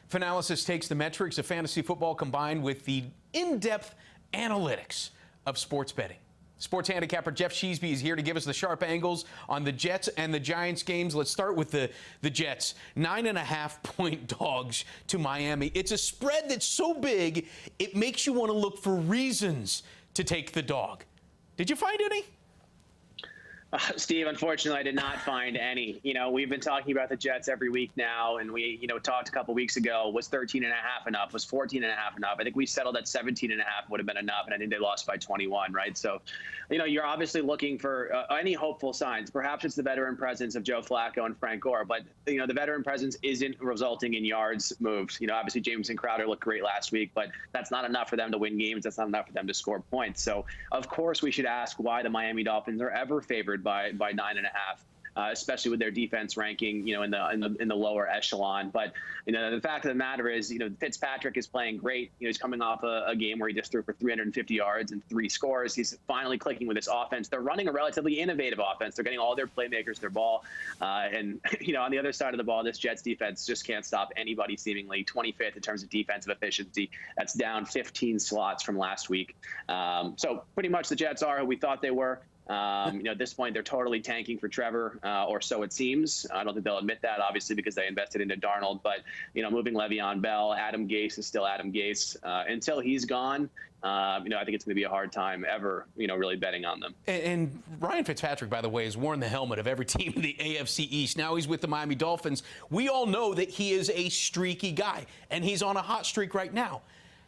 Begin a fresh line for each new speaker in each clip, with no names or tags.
Fanalysis takes the metrics of fantasy football combined with the in-depth analytics of sports betting. Sports handicapper Geoff Sheasby is here to give us the sharp angles on the Jets and the Giants games. Let's start with the Jets. 9.5-point dogs to Miami. It's a spread that's so big, it makes you want to look for reasons to take the dog. Did you find any?
Steve, unfortunately, I did not find any. We've been talking about the Jets every week now, and we, talked a couple weeks ago. Was 13.5 enough? Was 14.5 enough? I think we settled at 17.5 would have been enough, and I think they lost by 21, right? So, you're obviously looking for any hopeful signs. Perhaps it's the veteran presence of Joe Flacco and Frank Gore, but, the veteran presence isn't resulting in yards moved. Obviously, Jameson Crowder looked great last week, but that's not enough for them to win games. That's not enough for them to score points. So, of course, we should ask why the Miami Dolphins are ever favored by 9.5, especially with their defense ranking, in the lower echelon. But the fact of the matter is, Fitzpatrick is playing great. He's coming off a game where he just threw for 350 yards and 3 scores. He's finally clicking with this offense. They're running a relatively innovative offense. They're getting all their playmakers their ball, and on the other side of the ball, this Jets defense just can't stop anybody. Seemingly 25th in terms of defensive efficiency. That's down 15 slots from last week. So pretty much the Jets are who we thought they were. At this point, they're totally tanking for Trevor, or so it seems. I don't think they'll admit that, obviously, because they invested into Darnold. But, moving Le'Veon Bell, Adam Gase is still Adam Gase. Until he's gone, I think it's going to be a hard time ever, really betting on them.
And Ryan Fitzpatrick, by the way, has worn the helmet of every team in the AFC East. Now he's with the Miami Dolphins. We all know that he is a streaky guy, and he's on a hot streak right now.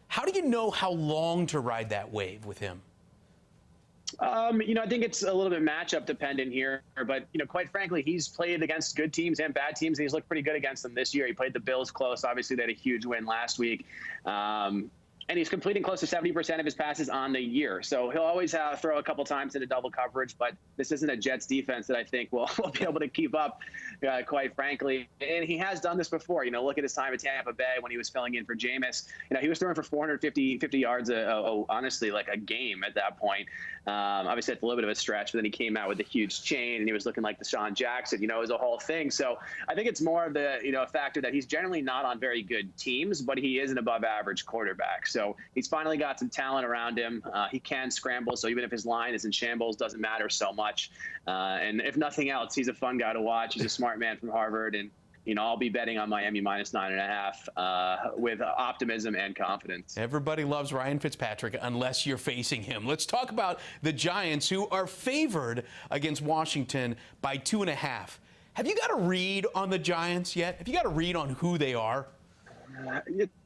How do you know how long to ride that wave with him?
I think it's a little bit matchup dependent here, but, quite frankly, he's played against good teams and bad teams, and he's looked pretty good against them this year. He played the Bills close. Obviously, they had a huge win last week. And he's completing close to 70% of his passes on the year. So he'll always throw a couple times into double coverage, but this isn't a Jets defense that I think will be able to keep up, quite frankly. And he has done this before. Look at his time at Tampa Bay when he was filling in for Jameis. He was throwing for 450 yards, honestly, like a game at that point. Obviously, it's a little bit of a stretch, but then he came out with a huge chain, and he was looking like Deshaun Jackson. It was a whole thing. So I think it's more of the factor that he's generally not on very good teams, but he is an above-average quarterback. So he's finally got some talent around him. He can scramble, so even if his line is in shambles, doesn't matter so much. And if nothing else, he's a fun guy to watch. He's a smart man from Harvard, and I'll be betting on Miami minus 9.5 with optimism and confidence.
Everybody loves Ryan Fitzpatrick unless you're facing him. Let's talk about the Giants, who are favored against Washington by 2.5. Have you got a read on the Giants yet? Have you got a read on who they are?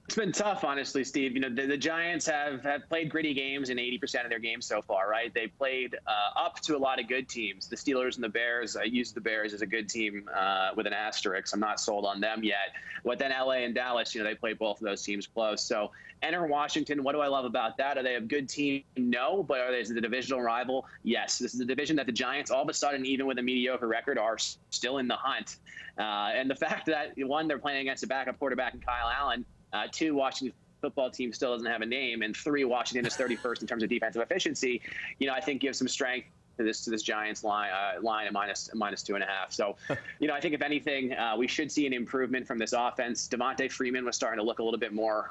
It's been tough, honestly, Steve. The Giants have played gritty games in 80% of their games so far, right? They played up to a lot of good teams. The Steelers and the Bears, I used the Bears as a good team with an asterisk. I'm not sold on them yet. But then LA and Dallas, they played both of those teams close. So enter Washington. What do I love about that? Are they a good team? No. But is it a divisional rival? Yes. This is a division that the Giants, all of a sudden, even with a mediocre record, are still in the hunt. And the fact that, one, they're playing against a backup quarterback in Kyle Allen. 2, Washington football team still doesn't have a name, and 3, Washington is 31st in terms of defensive efficiency. I think gives some strength to this Giants line at minus 2.5. So, I think if anything, we should see an improvement from this offense. Devontae Freeman was starting to look a little more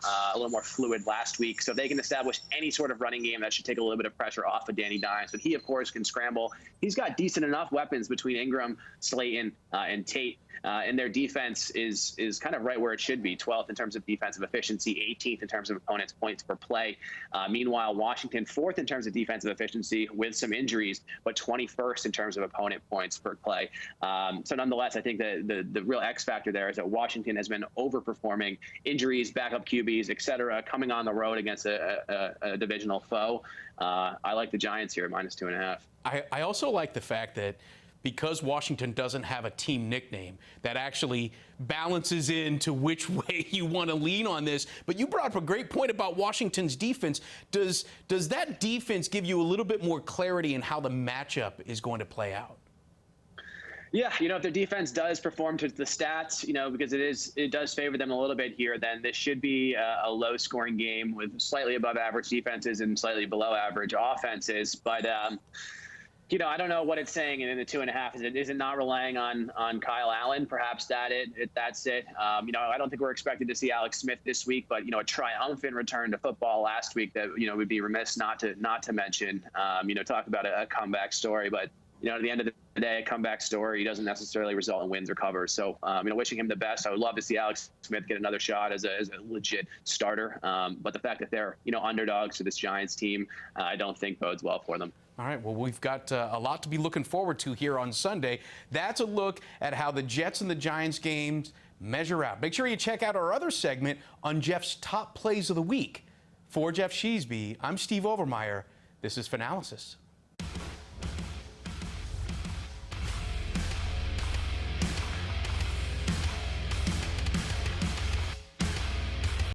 fluid last week. So if they can establish any sort of running game, that should take a little bit of pressure off of Danny Dimes. But he, of course, can scramble. He's got decent enough weapons between Ingram, Slayton, and Tate. And their defense is kind of right where it should be, 12th in terms of defensive efficiency, 18th in terms of opponents' points per play. Meanwhile, Washington 4th in terms of defensive efficiency with some injuries, but 21st in terms of opponent points per play. So nonetheless, I think the real X factor there is that Washington has been overperforming. Injuries, backup QBs, et cetera, coming on the road against a divisional foe. I like the Giants here at minus 2.5.
I also like the fact that because Washington doesn't have a team nickname, that actually balances into which way you want to lean on this. But you brought up a great point about Washington's defense. Does that defense give you a little bit more clarity in how the matchup is going to play out?
Yeah, if their defense does perform to the stats, because it does favor them a little bit here, then this should be a low-scoring game with slightly above average defenses and slightly below average offenses. But I don't know what it's saying in the 2.5. Is it not relying on Kyle Allen? Perhaps that's it. I don't think we're expected to see Alex Smith this week, but a triumphant return to football last week that would be remiss not to mention. Talk about a comeback story, but at the end of the day, a comeback story doesn't necessarily result in wins or covers. So, wishing him the best. I would love to see Alex Smith get another shot as a legit starter. But the fact that they're, underdogs to this Giants team, I don't think bodes well for them.
All right, well, we've got a lot to be looking forward to here on Sunday. That's a look at how the Jets and the Giants games measure out. Make sure you check out our other segment on Geoff's top plays of the week. For Geoff Sheasby, I'm Steve Overmyer. This is Fanalysis.